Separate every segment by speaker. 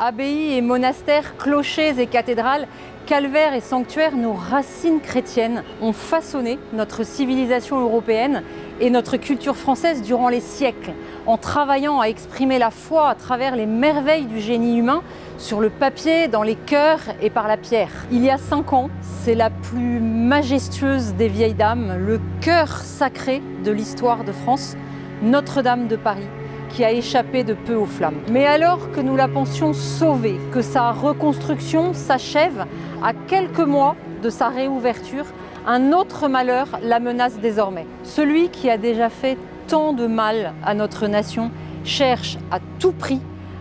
Speaker 1: Abbayes et monastères, clochers et cathédrales, calvaires et sanctuaires, nos racines chrétiennes ont façonné notre civilisation européenne et notre culture française durant les siècles, en travaillant à exprimer la foi à travers les merveilles du génie humain, sur le papier, dans les cœurs et par la pierre. Il y a 5 ans, c'est la plus majestueuse des vieilles dames, le cœur sacré de l'histoire de France, Notre-Dame de Paris, qui a échappé de peu aux flammes. Mais alors que nous la pensions sauvée, que sa reconstruction s'achève, à quelques mois de sa réouverture, un autre malheur la menace désormais. Celui qui a déjà fait tant de mal à notre nation cherche à tout prix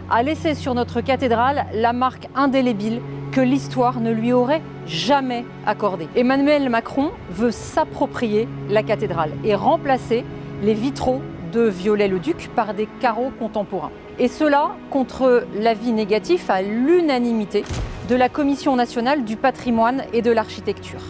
Speaker 1: à laisser sur notre cathédrale la marque indélébile que l'histoire ne lui aurait jamais accordée. Emmanuel Macron veut s'approprier la cathédrale et remplacer les vitraux de Viollet-le-Duc par des carreaux contemporains. Et cela contre l'avis négatif à l'unanimité de la Commission nationale du patrimoine et de l'architecture.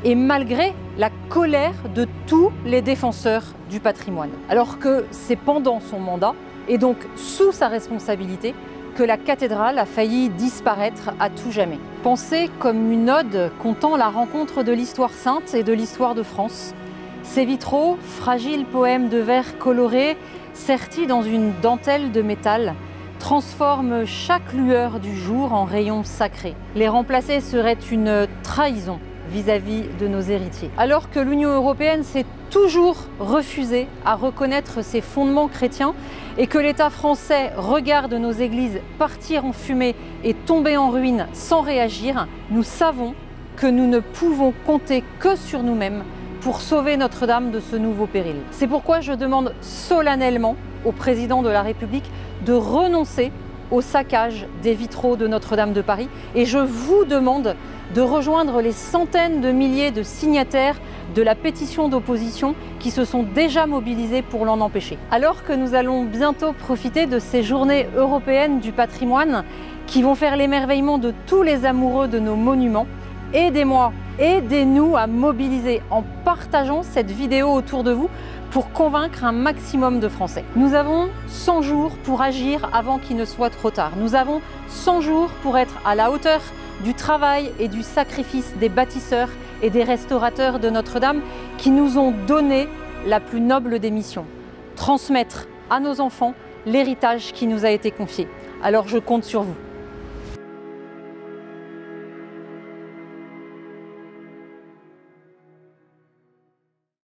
Speaker 1: Et malgré la colère de tous les défenseurs du patrimoine. Alors que c'est pendant son mandat, et donc sous sa responsabilité, que la cathédrale a failli disparaître à tout jamais. Pensée comme une ode contant la rencontre de l'histoire sainte et de l'histoire de France, ces vitraux, fragiles poèmes de verre colorés, sertis dans une dentelle de métal, transforment chaque lueur du jour en rayons sacrés. Les remplacer serait une trahison vis-à-vis de nos héritiers. Alors que l'Union européenne s'est toujours refusée à reconnaître ses fondements chrétiens et que l'État français regarde nos églises partir en fumée et tomber en ruine sans réagir, nous savons que nous ne pouvons compter que sur nous-mêmes pour sauver Notre-Dame de ce nouveau péril. C'est pourquoi je demande solennellement au président de la République de renoncer au saccage des vitraux de Notre-Dame de Paris et je vous demande de rejoindre les centaines de milliers de signataires de la pétition d'opposition qui se sont déjà mobilisés pour l'en empêcher. Alors que nous allons bientôt profiter de ces journées européennes du patrimoine qui vont faire l'émerveillement de tous les amoureux de nos monuments, aidez-moi, aidez-nous à mobiliser en partageant cette vidéo autour de vous pour convaincre un maximum de Français. Nous avons 100 jours pour agir avant qu'il ne soit trop tard. Nous avons 100 jours pour être à la hauteur du travail et du sacrifice des bâtisseurs et des restaurateurs de Notre-Dame qui nous ont donné la plus noble des missions, transmettre à nos enfants l'héritage qui nous a été confié. Alors je compte sur vous.